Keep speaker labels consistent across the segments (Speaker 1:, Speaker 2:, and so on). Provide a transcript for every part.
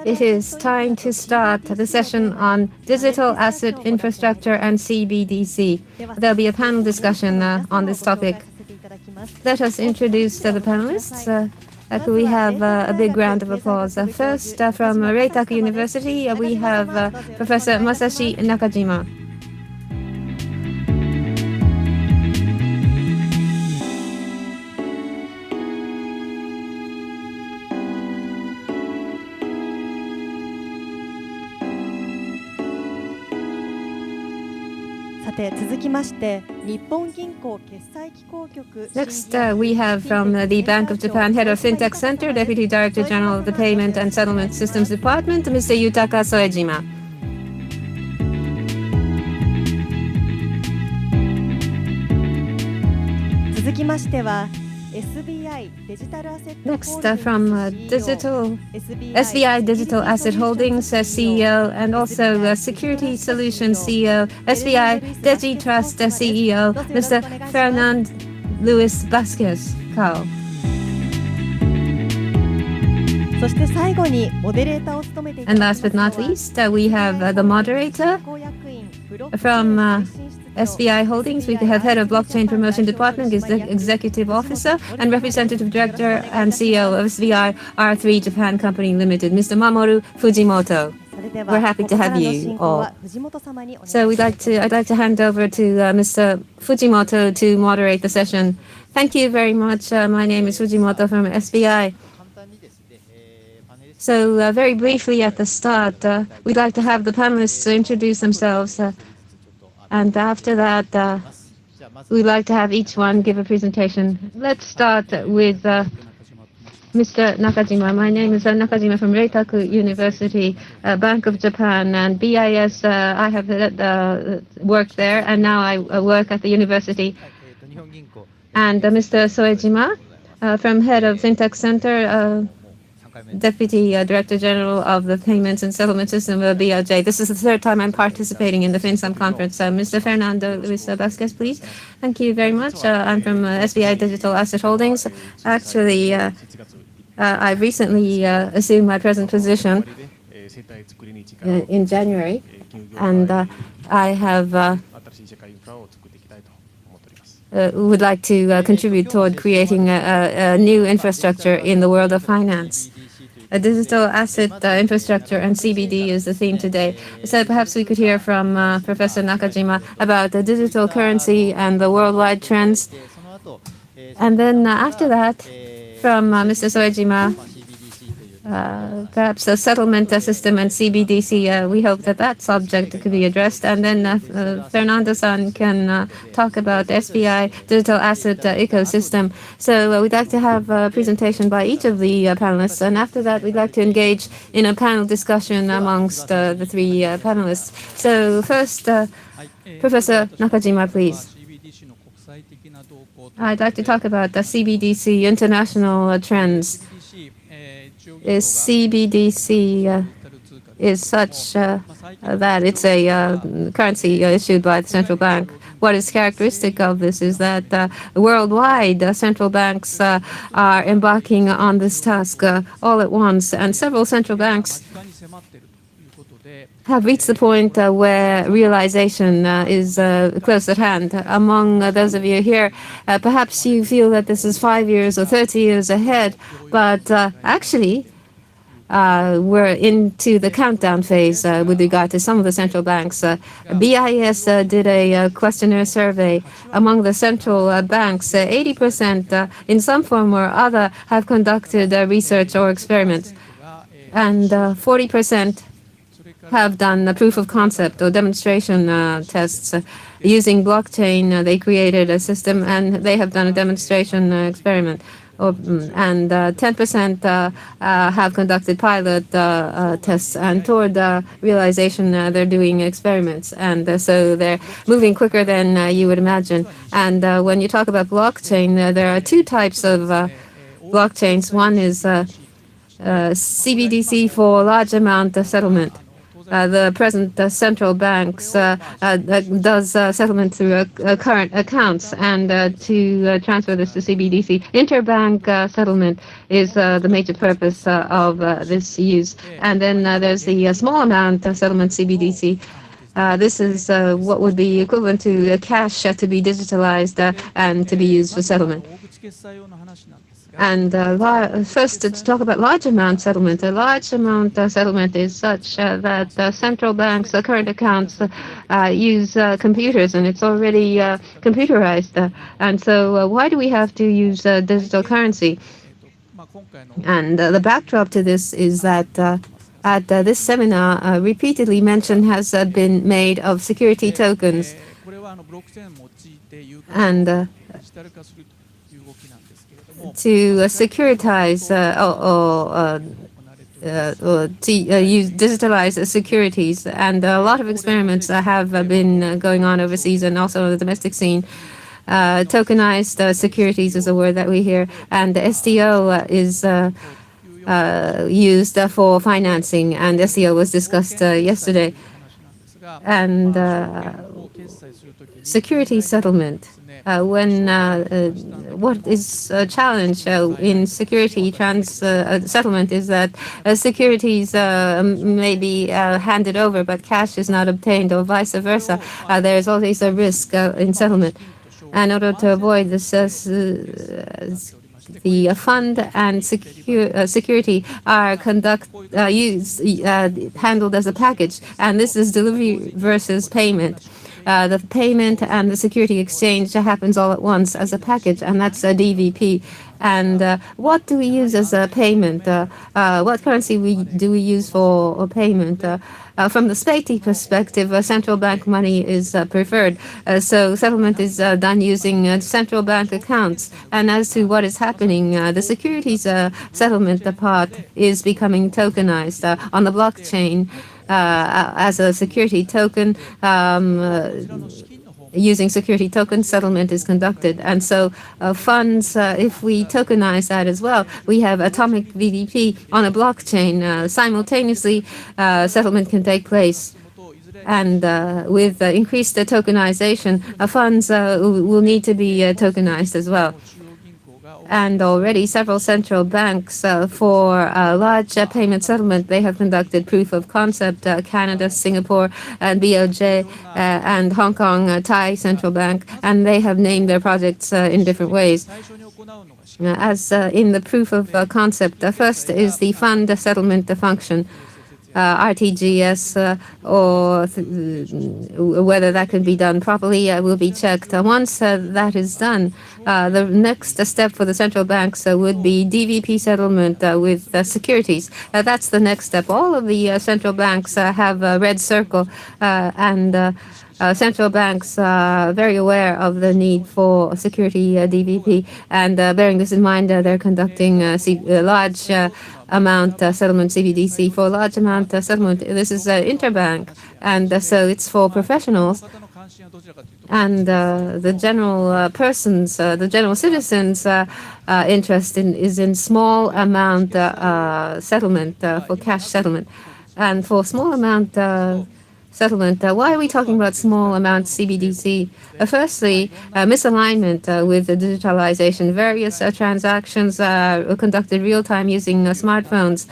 Speaker 1: It is time to start the session on digital asset infrastructure and CBDC. There'll be a panel discussion on this topic. Let us introduce the panelists. Could we have a big round of applause? First, from Reitaku University, we have Professor Masashi Nakajima. Next, we have from the Bank of Japan, Head of FinTech Center, Deputy Director General of the Payment and Settlement Systems Department, Mr. Yutaka Soejima. Next, from SBI Digital Asset Holdings CEO and also Security Solutions CEO, SBI Digi Trust CEO, Mr. Fernand Luis Vasquez Cao. And last but not least, we have the moderator from SBI Holdings. We have Head of Blockchain Promotion Department, Executive Officer, and Representative Director and CEO of SBI R3 Japan Company Limited, Mr. Mamoru Fujimoto. We're happy to have you all. So I'd like to hand over to Mr. Fujimoto to moderate the session. Thank you very much. My name is Fujimoto from SBI. So very briefly at the start, we'd like to have the panelists introduce themselves. And after that, we'd like to have each one give a presentation. Let's start with Mr. Nakajima. My name is Nakajima from Reitaku University, Bank of Japan, and BIS. I have worked there, and now I work at the university. And Mr. Soejima, from Head of FinTech Center, Deputy Director General of the Payments and Settlement System of BLJ. This is the third time I'm participating in the FinSum conference. Mr. Fernando Luis Vasquez, please. Thank you very much. I'm from SBI Digital Asset Holdings. Actually, I recently assumed my present position in January, and I have would like to contribute toward creating a new infrastructure in the world of finance. A digital asset infrastructure and CBD is the theme today. So perhaps we could hear from Professor Nakajima about the digital currency and the worldwide trends. And then after that, from Mr. Soejima, perhaps the settlement system and CBDC, we hope that subject could be addressed. And then Fernando-san can talk about SBI digital asset ecosystem. So we'd like to have a presentation by each of the panelists. And after that, we'd like to engage in a panel discussion amongst the three panelists. So first, Professor Nakajima, please. I'd like to talk about the CBDC international trends. CBDC is such that it's a currency issued by the central bank. What is characteristic of this is that worldwide central banks are embarking on this task all at once, and several central banks have reached the point where realization is close at hand. Among those of you here, perhaps you feel that this is 5 years or 30 years ahead, but actually we're into the countdown phase with regard to some of the central banks. BIS did a questionnaire survey among the central banks. 80% in some form or other have conducted research or experiments, and 40% have done a proof of concept or demonstration tests using blockchain. They created a system and they have done a demonstration experiment. And 10% have conducted pilot tests, and toward realization they're doing experiments, and so they're moving quicker than you would imagine. And when you talk about blockchain, there are two types of blockchains. One is CBDC for large amount settlement. the present central banks does settlement through current accounts, and to transfer this to CBDC. Interbank settlement is the major purpose of this use. And then there's the small amount settlement CBDC. This is what would be equivalent to cash to be digitalized and to be used for settlement. And first, to talk about large amount settlement. A large amount settlement is such that central banks' current accounts use computers, and it's already computerized. And so, why do we have to use digital currency? And the backdrop to this is that at this seminar, repeatedly mention has been made of security tokens. And to securitize or to use digitalize securities, and a lot of experiments have been going on overseas and also on the domestic scene. Tokenized securities is a word that we hear, and the STO is used for financing, and STO was discussed yesterday. And security settlement. What is a challenge in security settlement is that securities may be handed over, but cash is not obtained, or vice versa. There is always a risk in settlement. And in order to avoid this, the fund and security are handled as a package, and this is delivery versus payment. The payment and the security exchange happens all at once as a package, and that's a DVP. And what do we use as a payment? What currency do we use for payment? From the safety perspective, central bank money is preferred. So settlement is done using central bank accounts. And as to what is happening, the securities settlement part is becoming tokenized on the blockchain as a security token. Using security token settlement is conducted. And so funds, if we tokenize that as well, we have atomic VDP on a blockchain. Simultaneously, settlement can take place. And with increased tokenization, funds will need to be tokenized as well. And already several central banks for large payment settlement, they have conducted proof of concept. Canada, Singapore, and BOJ, and Hong Kong, Thai Central Bank, and they have named their projects in different ways. As in the proof of concept, the first is the fund settlement function. RTGS or whether that can be done properly will be checked. Once that is done, the next step for the central banks would be DVP settlement with securities. That's the next step. All of the central banks have a red circle, and central banks are very aware of the need for security DVP. And bearing this in mind, they're conducting large amount settlement CBDC. For large amount settlement, this is interbank, and so it's for professionals. And the general persons, the general citizens' interest is in small amount settlement for cash settlement. And for small amount settlement, why are we talking about small amount CBDC? Firstly, misalignment with the digitalization. Various transactions are conducted real time using smartphones.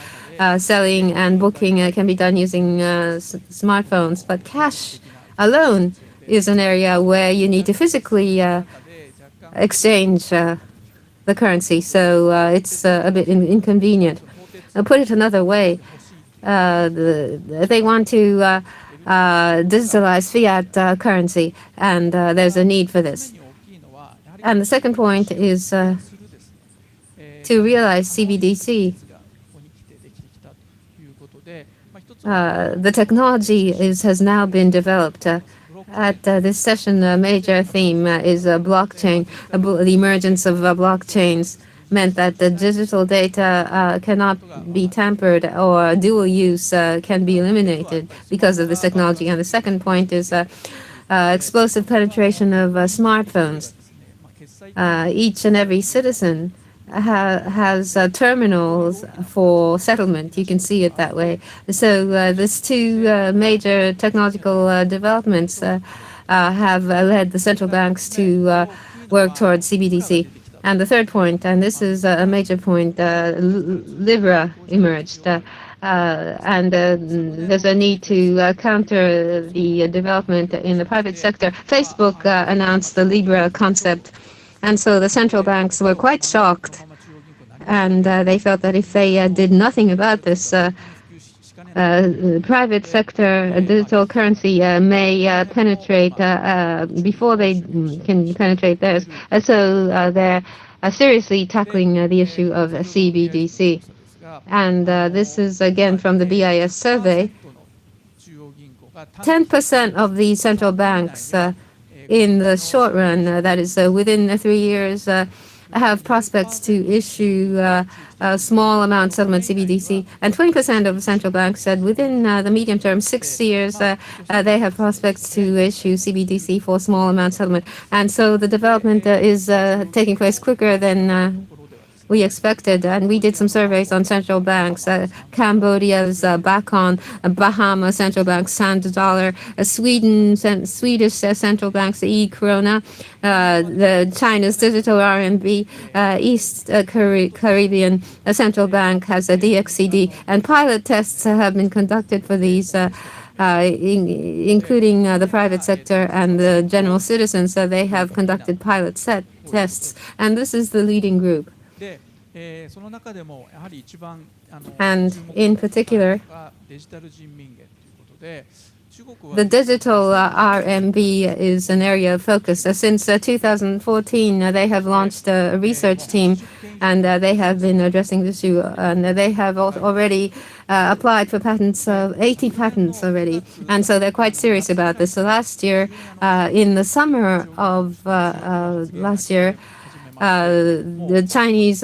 Speaker 1: Selling and booking can be done using smartphones, but cash alone is an area where you need to physically exchange the currency. So it's a bit inconvenient. I'll put it another way. They want to digitalize fiat currency, and there's a need for this. And the second point is to realize CBDC. The technology has now been developed. At this session, a major theme is blockchain. The emergence of blockchains meant that the digital data cannot be tampered, or dual use can be eliminated because of this technology. And the second point is explosive penetration of smartphones. Each and every citizen has terminals for settlement. You can see it that way. So these two major technological developments have led the central banks to work towards CBDC. And the third point, and this is a major point, Libra emerged. And there's a need to counter the development in the private sector. Facebook announced the Libra concept, and so the central banks were quite shocked, and they felt that if they did nothing about this, private sector digital currency may penetrate before they can penetrate theirs. So they're seriously tackling the issue of CBDC. And this is again from the BIS survey. 10% of the central banks in the short run, that is within 3 years, have prospects to issue small amount settlement CBDC, and 20% of central banks said within the medium term, 6 years, they have prospects to issue CBDC for small amount settlement. And so the development is taking place quicker than we expected, and we did some surveys on central banks. Cambodia's Bakon, Bahama central bank, Sand Dollar, Swedish central banks, E Krona, the China's digital RMB, East Caribbean central bank has a DXCD, and pilot tests have been conducted for these. Including the private sector and the general citizens, they have conducted pilot tests, and this is the leading group. And in particular, the digital RMB is an area of focus. Since 2014, they have launched a research team, and they have been addressing this issue, and they have already applied for patents, 80 patents already, and so they're quite serious about this. So last year, in the summer of last year, the Chinese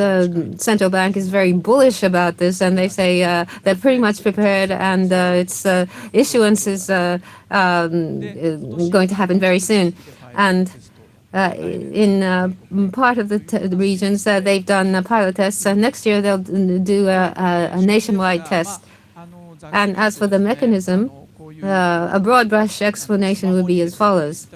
Speaker 1: central bank is very bullish about this, and they say they're pretty much prepared, and its issuance is going to happen very soon. And in part of the regions, they've done pilot tests, and next year they'll do a nationwide test. And as for the mechanism, a broad brush explanation would be as follows.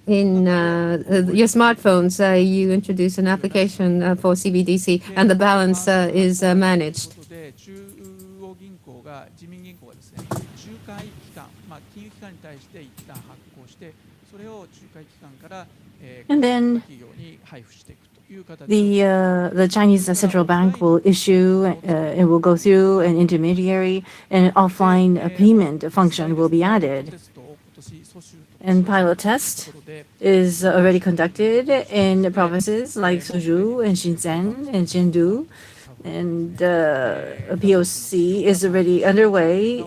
Speaker 1: In your smartphones, you introduce an application for CBDC, and the balance is managed.
Speaker 2: And then the Chinese central bank will issue, it will go through an intermediary, and an offline payment function will be added. And pilot test is already conducted in provinces like Suzhou and Shenzhen and Chengdu. And a POC is already underway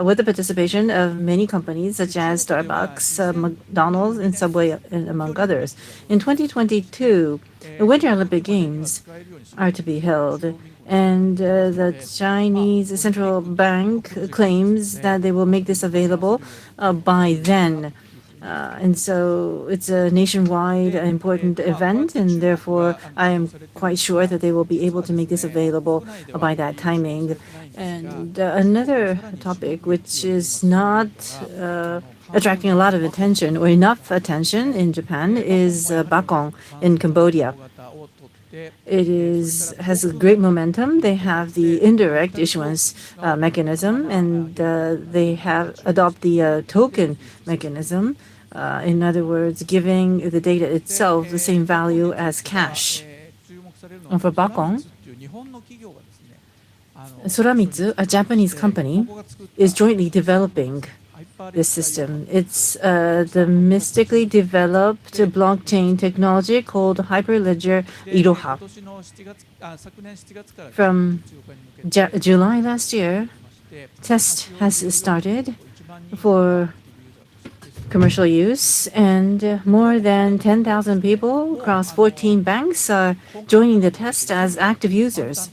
Speaker 2: with the participation of many companies such as Starbucks, McDonald's, and Subway, and among others. In 2022, the Winter Olympic Games are to be held, and the Chinese central bank claims that they will make this available by then. And so it's a nationwide important event, and therefore I am quite sure that they will be able to make this available by that timing. And another topic which is not attracting a lot of attention or enough attention in Japan is Bakong in Cambodia. It has a great momentum. They have the indirect issuance mechanism, and they have adopt the token mechanism. In other words, giving the data itself the same value as cash. And for Bakong, Soramitsu, a Japanese company, is jointly developing this system. It's the mystically developed blockchain technology called Hyperledger Iroha. From July last year, test has started for commercial use, and more than 10,000 people across 14 banks are joining the test as active users.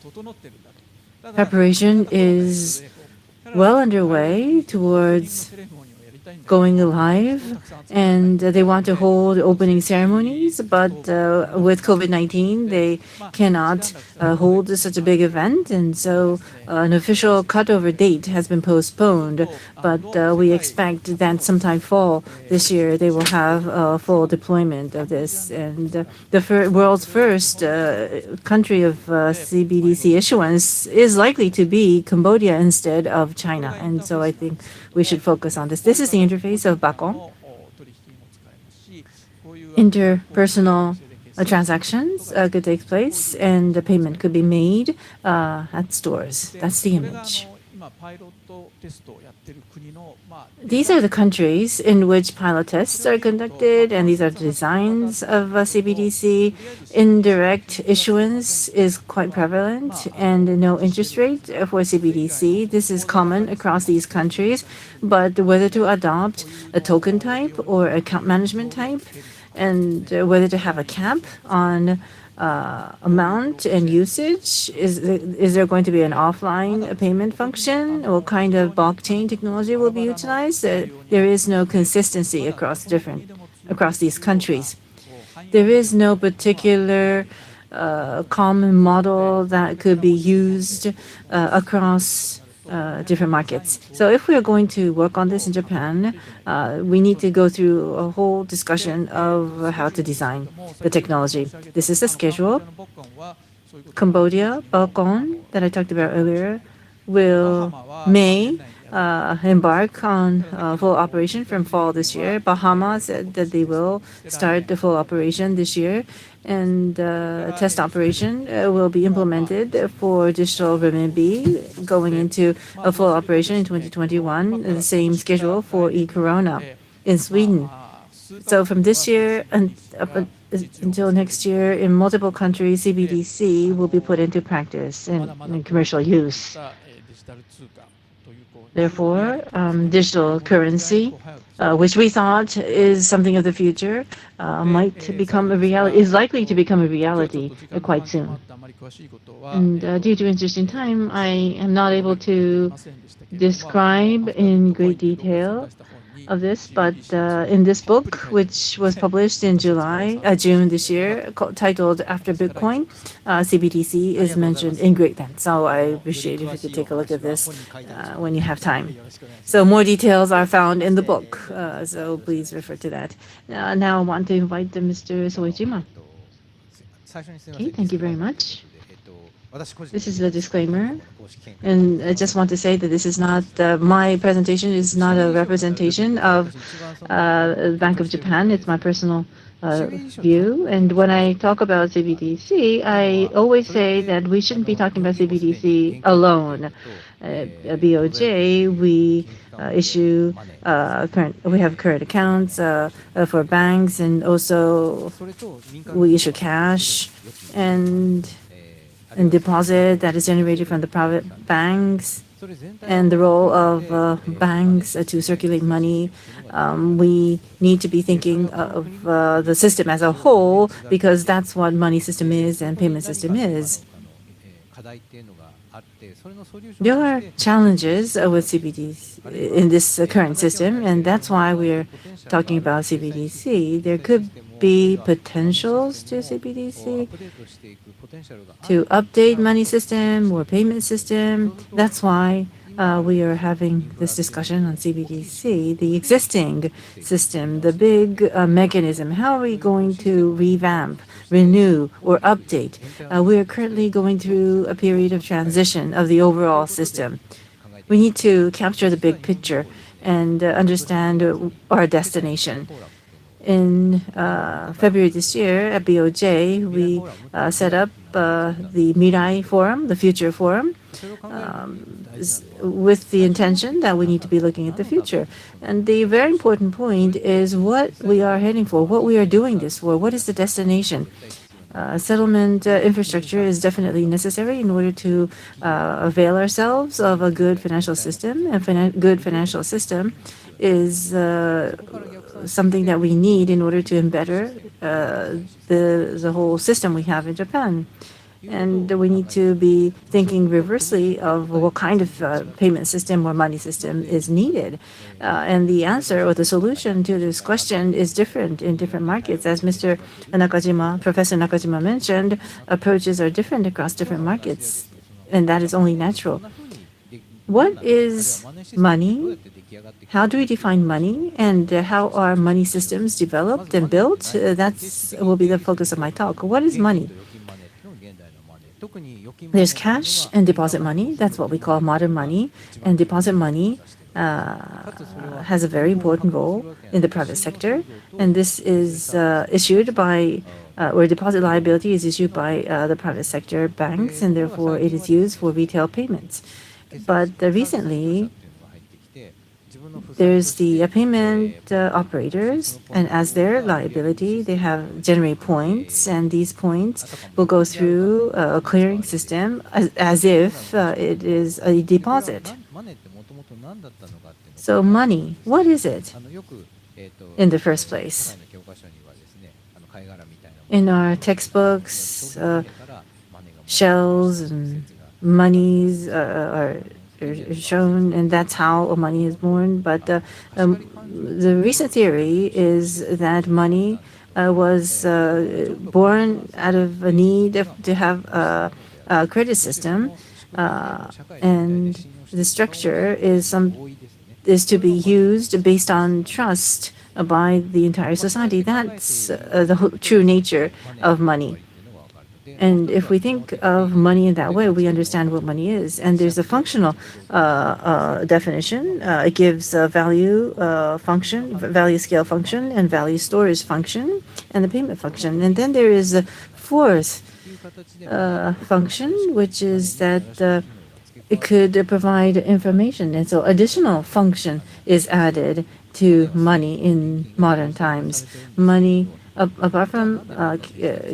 Speaker 2: Preparation is well underway towards going live, and they want to hold opening ceremonies, but with COVID-19, they cannot hold such a big event, and so an official cutover date has been postponed. But we expect that sometime fall this year they will have a full deployment of this, and the world's first country of CBDC issuance is likely to be Cambodia instead of China, and so I think we should focus on this. This is the interface of Bakong. Interpersonal transactions could take place, and the payment could be made at stores. That's the image. These are the countries in which pilot tests are conducted, and these are the designs of CBDC. Indirect issuance is quite prevalent, and no interest rate for CBDC. This is common across these countries, but whether to adopt a token type or account management type, and whether to have a cap on amount and usage. Is there going to be an offline payment function? What kind of blockchain technology will be utilized? There is no consistency across these countries. There is no particular common model that could be used across different markets. So if we are going to work on this in Japan, we need to go through a whole discussion of how to design the technology. This is the schedule. Cambodia, Balkan, that I talked about earlier, may embark on full operation from fall this year. Bahamas said that they will start the full operation this year, and test operation will be implemented for digital renminbi going into a full operation in 2021. The same schedule for e-Corona in Sweden. So from this year until next year, in multiple countries, CBDC will be put into practice in commercial use. Therefore, digital currency, which we thought is something of the future, is likely to become a reality quite soon. And due to interest in time, I am not able to describe in great detail of this, but in this book, which was published in June this year, titled After Bitcoin, CBDC is mentioned in great length. So I appreciate if you could take a look at this when you have time. So more details are found in the book, so please refer to that. Now I want to invite Mr. Soejima. Okay, thank you very much. This is a disclaimer, and I just want to say that this is not my presentation is not a representation of Bank of Japan. It's my personal view. And when I talk about CBDC, I always say that we shouldn't be talking about CBDC alone. BOJ, we issue we have current accounts for banks, and also we issue cash and deposit that is generated from the private banks, and the role of banks to circulate money. We need to be thinking of the system as a whole, because that's what money system is and payment system is. There are challenges with CBDC in this current system, and that's why we're talking about CBDC. There could be potentials to CBDC to update money system or payment system. That's why we are having this discussion on CBDC. The existing system, the big mechanism, how are we going to revamp, renew, or update? We are currently going through a period of transition of the overall system. We need to capture the big picture and understand our destination. In February this year at BOJ, we set up the Mirai Forum, the Future Forum, with the intention that we need to be looking at the future. And the very important point is what we are heading for, what we are doing this for, what is the destination. Settlement infrastructure is definitely necessary in order to avail ourselves of a good financial system. And good financial system is something that we need in order to better the whole system we have in Japan. And we need to be thinking reversely of what kind of payment system or money system is needed. And the answer or the solution to this question is different in different markets. As Professor Nakajima mentioned, approaches are different across different markets, and that is only natural. What is money? How do we define money, and how are money systems developed and built? That's will be the focus of my talk. What is money? There's cash and deposit money. That's what we call modern money. And deposit money has a very important role in the private sector. And this is issued by, or deposit liability is issued by the private sector banks, and therefore it is used for retail payments. But recently, there's the payment operators, and as their liability, they have generate points, and these points will go through a clearing system as if it is a deposit. So money, what is it in the first place? In our textbooks, shells and monies are shown, and that's how money is born. But the recent theory is that money was born out of a need to have a credit system, and the structure is to be used based on trust by the entire society. That's the true nature of money. And if we think of money in that way, we understand what money is. And there's a functional definition. It gives a value function, value scale function, and value storage function, and the payment function. And then there is a fourth function, which is that it could provide information. And so additional function is added to money in modern times. Money, apart from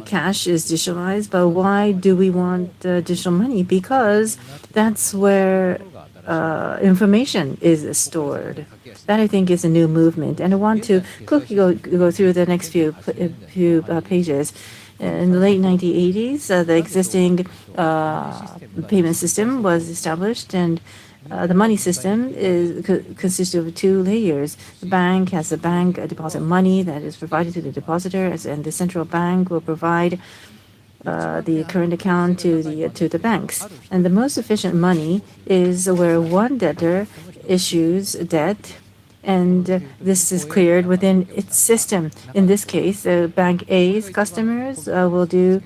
Speaker 2: cash, is digitalized, but why do we want digital money? Because that's where information is stored. That, I think, is a new movement. And I want to quickly go through the next few pages. In the late 1980s, the existing payment system was established, and the money system consists of two layers. The bank has a bank deposit money that is provided to the depositor, and the central bank will provide the current account to the banks. And the most efficient money is where one debtor issues debt, and this is cleared within its system. In this case, Bank A's customers will do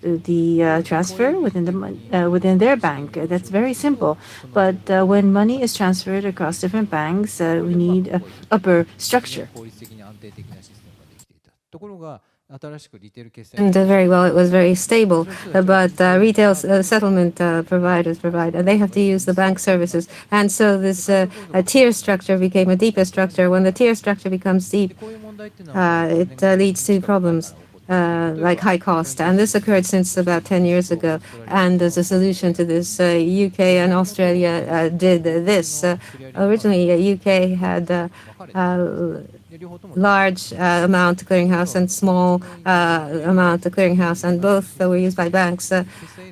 Speaker 2: the transfer within their bank. That's very simple. But when money is transferred across different banks, we need an upper structure.
Speaker 1: And very well, it was very stable. But retail settlement providers they have to use the bank services. And so this tier structure became a deeper structure. When the tier structure becomes deep, it leads to problems. Like high cost, and this occurred since about 10 years ago. And as a solution to this, UK and Australia did this. Originally, UK had large amount clearinghouse and small amount clearinghouse, and both were used by banks.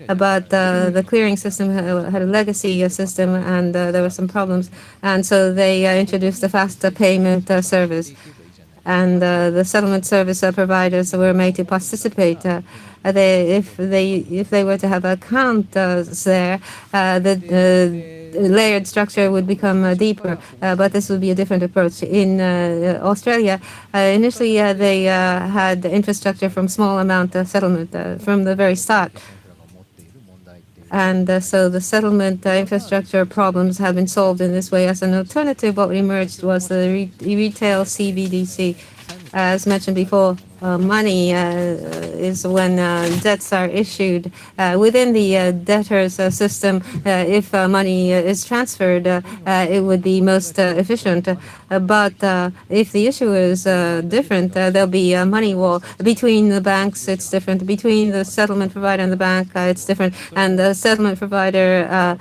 Speaker 1: But the clearing system had a legacy system, and there were some problems. And so they introduced a faster payment service. And the settlement service providers were made to participate. If they were to have accounts there, the layered structure would become deeper. But this would be a different approach. In Australia, initially they had infrastructure from small amount settlement from the very start. And so the settlement infrastructure problems have been solved in this way. As an alternative, what emerged was the retail CBDC. As mentioned before, money is when debts are issued within the debtor's system. If money is transferred, it would be most efficient. But if the issue is different, there'll be a money wall between the banks. It's different between the settlement provider and the bank. It's different, and the settlement provider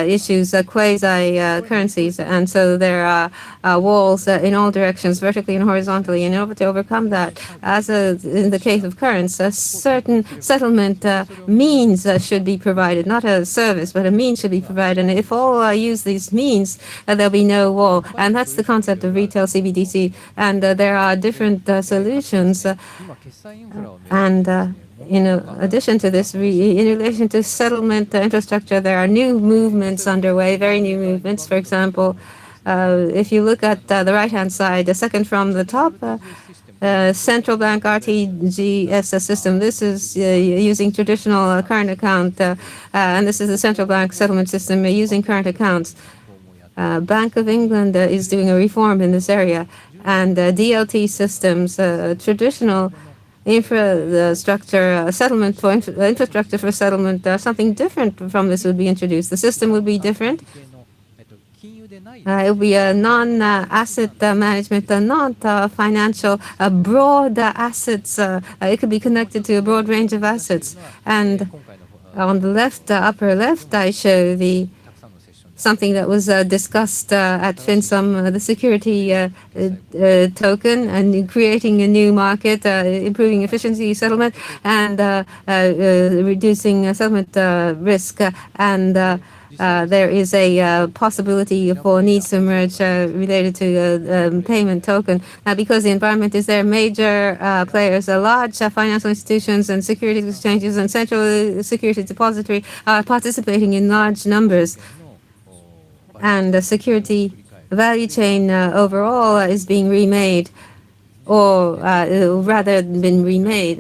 Speaker 1: issues quasi currencies, and so there are walls in all directions, vertically and horizontally. In order to overcome that, in the case of currents, a certain settlement means should be provided, not a service, but a means should be provided. And if all use these means, there'll be no wall. And that's the concept of retail CBDC. And there are different solutions. And in addition to this, in relation to settlement infrastructure, there are new movements underway, very new movements. For example, if you look at the right-hand side, the second from the top, central bank RTGS system. This is using traditional current account, and this is the central bank settlement system using current accounts. Bank of England is doing a reform in this area, and DLT systems, traditional infrastructure settlement for infrastructure for settlement, something different from this would be introduced. The system would be different. It will be a non-asset management, non-financial, broad assets. It could be connected to a broad range of assets. And on the left, upper left, I show something that was discussed at FinSum, the security token, and creating a new market, improving efficiency settlement, and reducing settlement risk. And there is a possibility for needs to emerge related to payment token. Because the environment is there, major players, large financial institutions and securities exchanges and central security depository are participating in large numbers. And the security value chain overall is being remade, or rather than remade.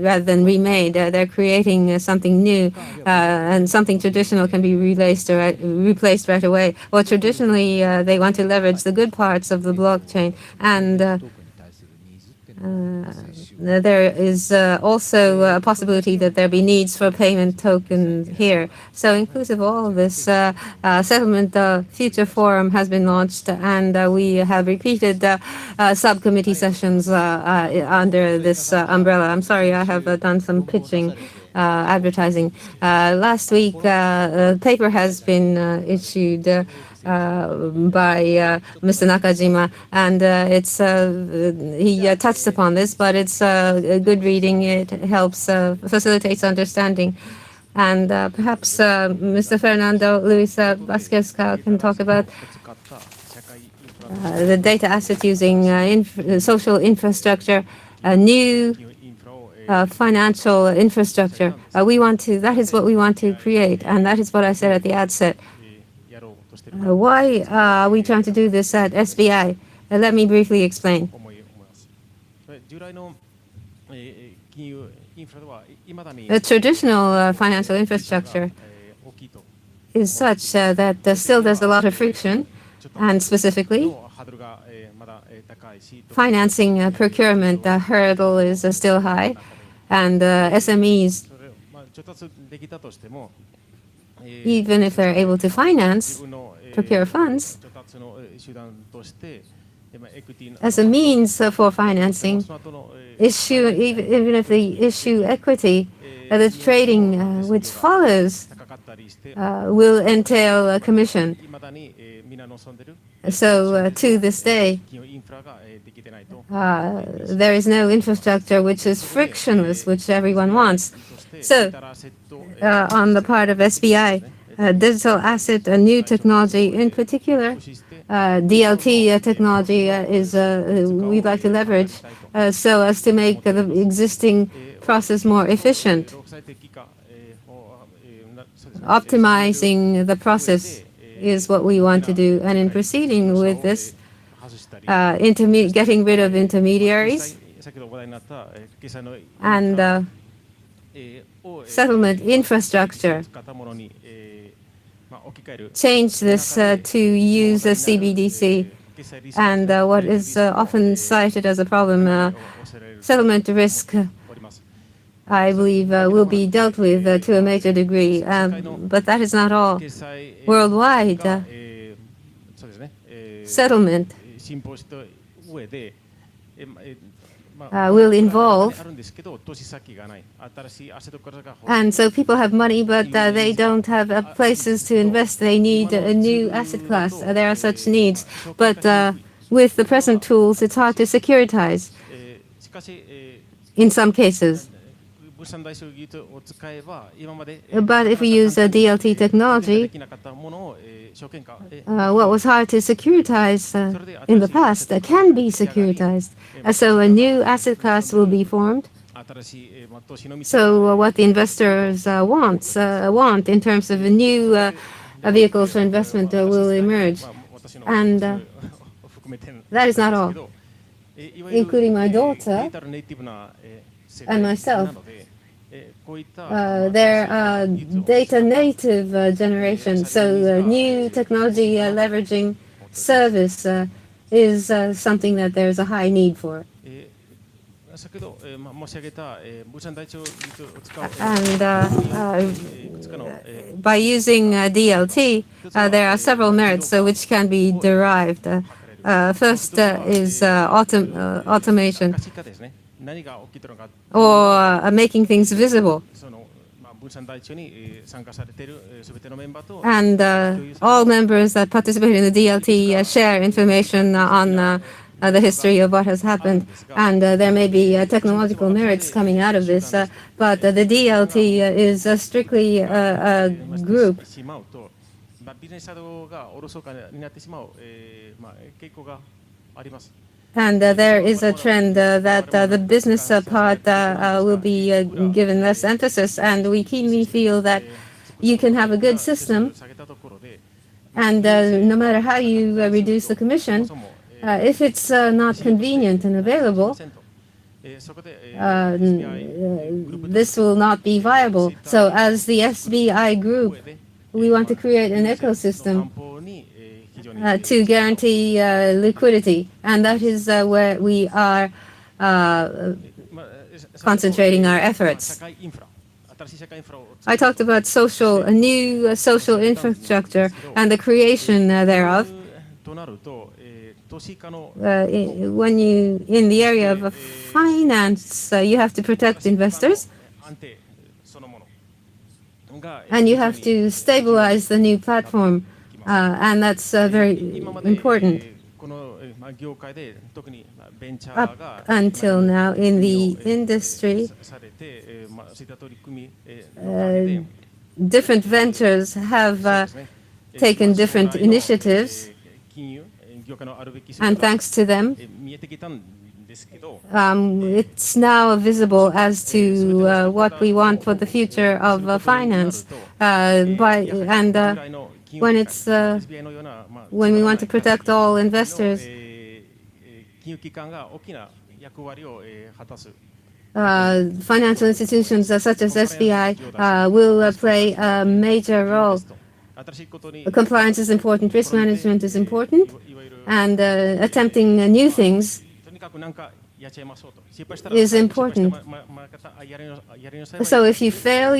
Speaker 1: They're creating something new, and something traditional can be replaced right away. Or traditionally, they want to leverage the good parts of the blockchain, and there is also a possibility that there be needs for payment token here. So inclusive of all of this, Settlement Future Forum has been launched, and we have repeated subcommittee sessions under this umbrella. I'm sorry, I have done some pitching. Advertising. Last week, a paper has been issued by Mr. Nakajima, and he touched upon this, but it's a good reading. It helps facilitates understanding. And perhaps Mr. Fernando Luis Vasquez can talk about the data asset using social infrastructure, new financial infrastructure. That is what we want to create, and that is what I said at the outset. Why are we trying to do this at SBI? Let me briefly explain. The traditional financial infrastructure is such that still there's a lot of friction, and specifically, financing procurement hurdle is still high, and SMEs, even if they're able to procure funds, as a means for financing, even if they issue equity, the trading which follows will entail a commission. So to this day, there is no infrastructure which is frictionless, which everyone wants. So on the part of SBI, digital asset, a new technology, in particular, DLT technology is we'd like to leverage so as to make the existing process more efficient. Optimizing the process is what we want to do. And in proceeding with this, getting rid of intermediaries and settlement infrastructure, change this to use a CBDC. And what is often cited as a problem, settlement risk, I believe, will be dealt with to a major degree. But that is not all. Worldwide, settlement will involve, and so people have money, but they don't have places to invest. They need a new asset class. There are such needs, but with the present tools, it's hard to securitize. in some cases. But if we use DLT technology, what was hard to securitize in the past can be securitized. So a new asset class will be formed. So what the investors want in terms of new vehicles for investment will emerge. And that is not all. Including my daughter and myself, they're data native generation. So new technology leveraging service is something that there's a high need for. And by using DLT, there are several merits which can be derived. First is automation or making things visible. And all members that participate in the DLT share information on the history of what has happened. And there may be technological merits coming out of this, but the DLT is strictly a group. And there is a trend that the business part will be given less emphasis, and we keenly feel that you can have a good system, and no matter how you reduce the commission, if it's not convenient and available, this will not be viable. So as the SBI group, we want to create an ecosystem to guarantee liquidity, and that is where we are concentrating our efforts. I talked about a new social infrastructure and the creation thereof. When in the area of finance, you have to protect investors, and you have to stabilize the new platform. And that's very important. Up until now, in the industry, different ventures have taken different initiatives, and thanks to them, it's now visible as to what we want for the future of finance. When we want to protect all investors, financial institutions such as SBI will play a major role. Compliance is important, risk management is important, and attempting new things is important. So if you fail,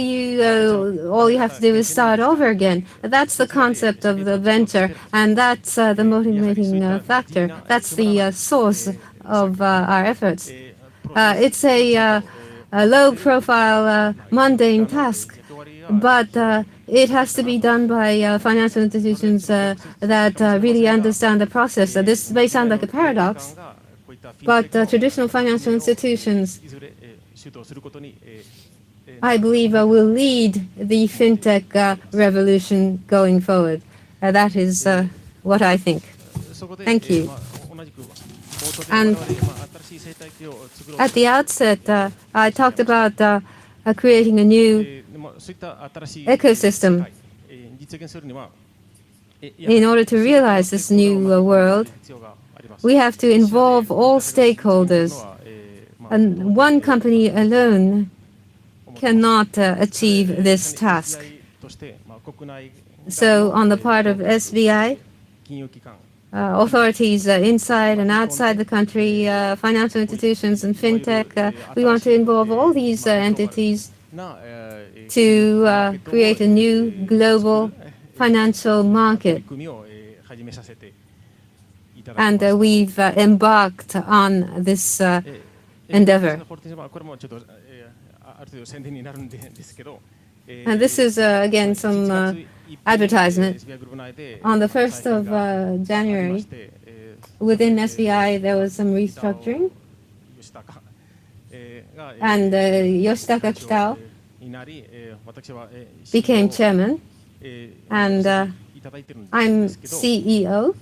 Speaker 1: all you have to do is start over again. That's the concept of the venture, and that's the motivating factor. That's the source of our efforts. It's a low-profile, mundane task, but it has to be done by financial institutions that really understand the process. This may sound like a paradox, but traditional financial institutions, I believe, will lead the fintech revolution going forward. That is what I think. Thank you. And at the outset, I talked about creating a new ecosystem. In order to realize this new world, we have to involve all stakeholders, and one company alone cannot achieve this task. So on the part of SBI, authorities inside and outside the country, financial institutions and fintech, we want to involve all these entities to create a new global financial market. And we've embarked on this endeavor. And this is, again, some advertisement. On the 1st of January, within SBI, there was some restructuring. And Yoshitaka Kitao became chairman, and I'm CEO.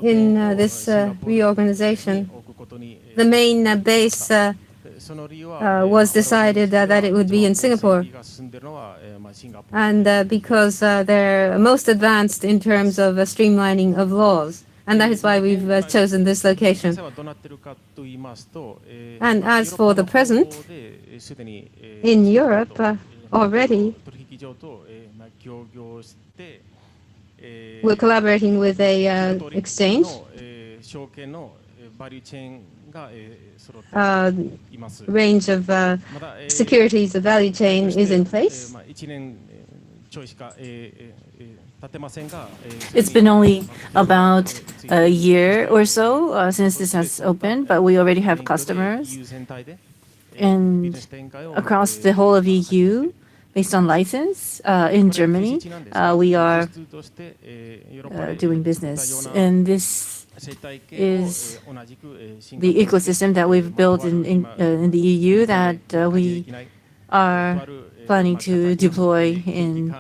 Speaker 1: In this reorganization, the main base was decided that it would be in Singapore. And because they're most advanced in terms of streamlining of laws. And that is why we've chosen this location. And as for the present, in Europe already, we're collaborating with a exchange. Range of securities, the value chain is in place.
Speaker 2: It's been only about a year or so since this has opened, but we already have customers. And across the whole of EU, based on license, in Germany, we are doing business. And this is the ecosystem that we've built in the EU that we are planning to deploy in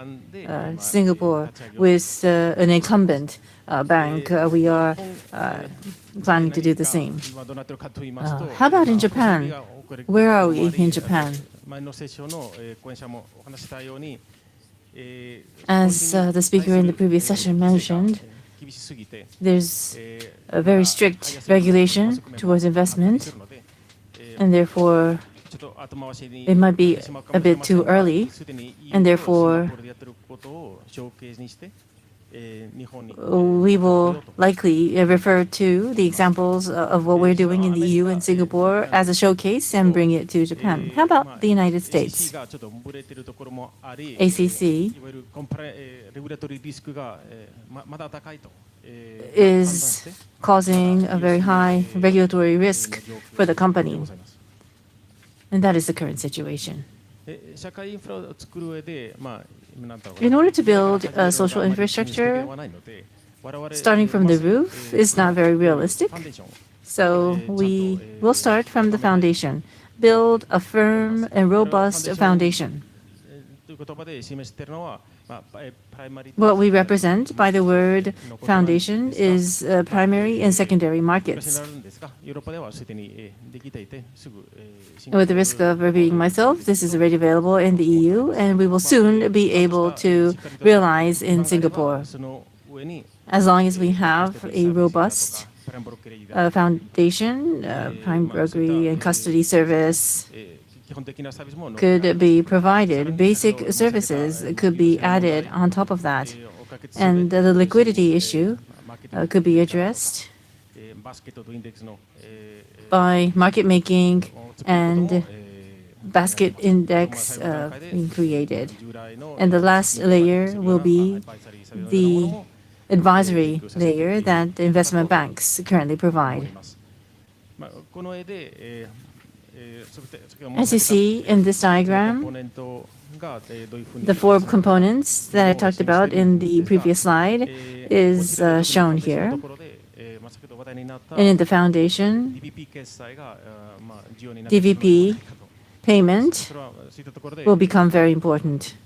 Speaker 2: Singapore with an incumbent bank. We are planning to do the same. How about in Japan? Where are we in Japan? As the speaker in the previous session mentioned, there's a very strict regulation towards investment, and therefore it might be a bit too early, and therefore we will likely refer to the examples of what we're doing in the EU and Singapore as a showcase and bring it to Japan. How about the United States? ACC is causing a very high regulatory risk for the company. And that is the current situation. In order to build a social infrastructure, starting from the roof is not very realistic. So we will start from the foundation, build a firm and robust foundation. What we represent by the word foundation is primary and secondary markets. With the risk of repeating myself, this is already available in the EU, and we will soon be able to realize in Singapore. As long as we have a robust foundation, prime brokerage and custody service could be provided. Basic services could be added on top of that. And the liquidity issue could be addressed by market making and basket index being created. And the last layer will be the advisory layer that the investment banks currently provide. As you see in this diagram, the four components that I talked about in the previous slide is shown here. And in the foundation, DVP payment will become very important.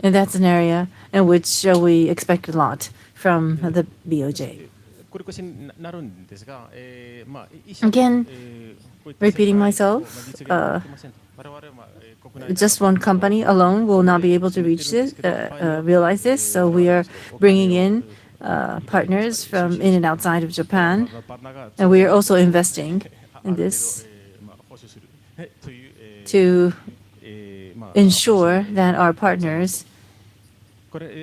Speaker 2: And that's an area in which we expect a lot from the BOJ. Again, repeating myself, just one company alone will not be able to reach this, realize this. So we are bringing in partners from in and outside of Japan, and we are also investing in this to ensure that our partners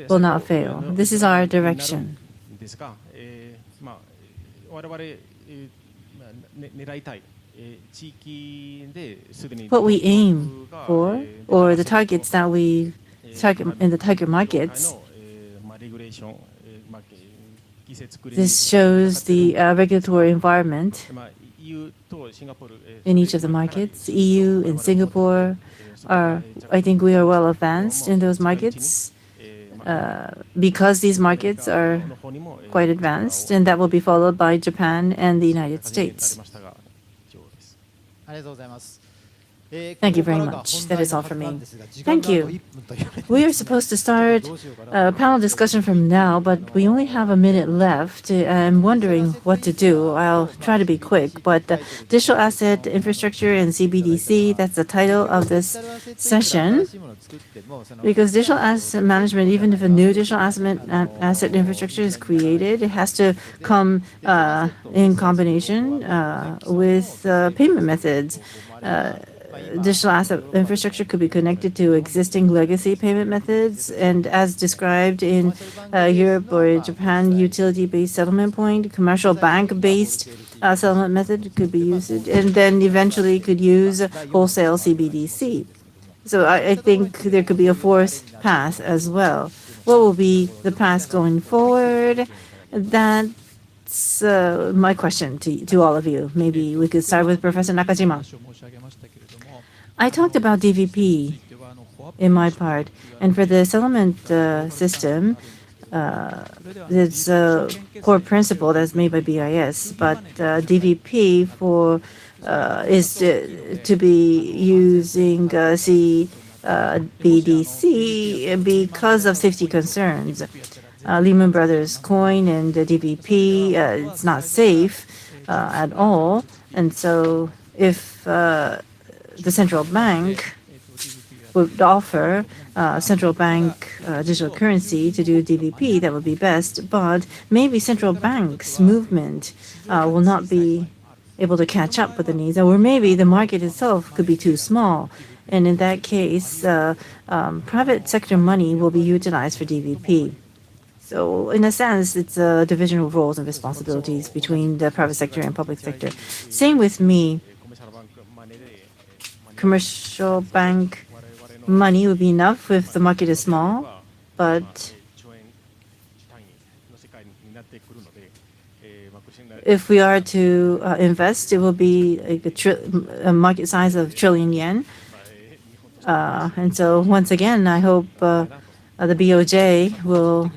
Speaker 2: will not fail. This is our direction. What we aim for, or the targets that we target in the target markets, this shows the regulatory environment in each of the markets. EU and Singapore are, I think we are well advanced in those markets. because these markets are quite advanced, and that will be followed by Japan and the United States. Thank you very much. That is all for me. Thank you. We are supposed to start a panel discussion from now, but we only have a minute left. I'm wondering what to do. I'll try to be quick, but digital asset infrastructure and CBDC, that's the title of this session. Because digital asset management, even if a new digital asset infrastructure is created, it has to come in combination with payment methods. Digital asset infrastructure could be connected to existing legacy payment methods, and as described in Europe or Japan, utility-based settlement point, commercial bank-based settlement method could be used, and then eventually could use wholesale CBDC. So I think there could be a fourth path as well. What will be the path going forward? That's my question to all of you. Maybe we could start with Professor Nakajima. I talked about DVP in my part, and for the settlement system, it's a core principle that's made by BIS, but DVP is to be using CBDC because of safety concerns. Lehman Brothers coin and the DVP, it's not safe at all, and so if the central bank would offer central bank digital currency to do DVP, that would be best. But maybe central banks' movement will not be able to catch up with the needs, or maybe the market itself could be too small. And in that case, private sector money will be utilized for DVP. So in a sense, it's a division of roles and responsibilities between the private sector and public sector. Same with me. Commercial bank money would be enough if the market is small, but if we are to invest, it will be like a market size of trillion yen. And so once again, I hope the BOJ will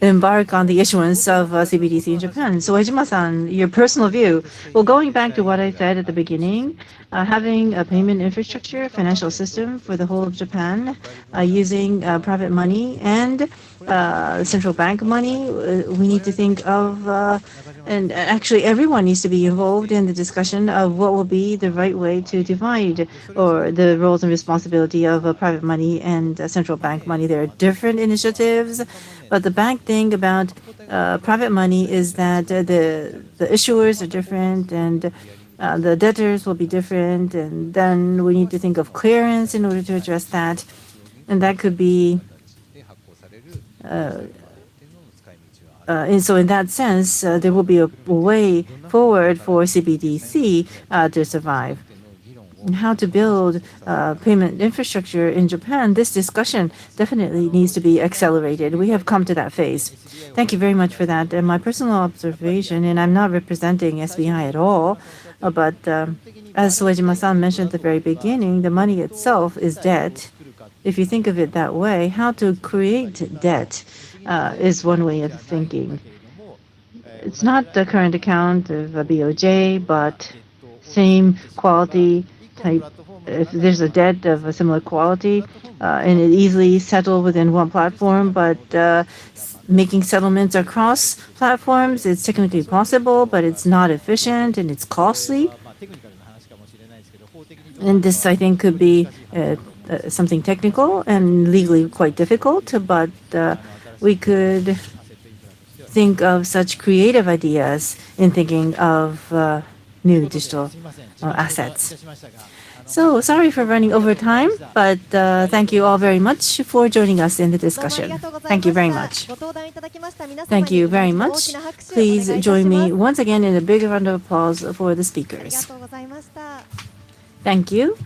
Speaker 2: embark on the issuance of CBDC in Japan. So Ejima-san, your personal view. Well, going back to what I said at the beginning, having a payment infrastructure, financial system for the whole of Japan, using private money and central bank money, we need to think of, and actually everyone needs to be involved in the discussion of what will be the right way to divide or the roles and responsibility of private money and central bank money. There are different initiatives, but the bad thing about private money is that the issuers are different and the debtors will be different, and then we need to think of clearance in order to address that, and that could be and so in that sense, there will be a way forward for CBDC to survive. And how to build payment infrastructure in Japan, this discussion definitely needs to be accelerated. We have come to that phase. Thank you very much for that. And my personal observation, and I'm not representing SBI at all, but as Suejima-san mentioned at the very beginning, the money itself is debt. If you think of it that way, how to create debt is one way of thinking. It's not the current account of a BOJ, but same quality type. If there's a debt of a similar quality, and it easily settle within one platform, but making settlements across platforms, it's technically possible, but it's not efficient and it's costly. And this, I think, could be something technical and legally quite difficult, but we could think of such creative ideas in thinking of new digital assets. So sorry for running over time, but thank you all very much for joining us in the discussion. Thank you very much. Thank you very much. Please join me once again in a big round of applause for the speakers. Thank you.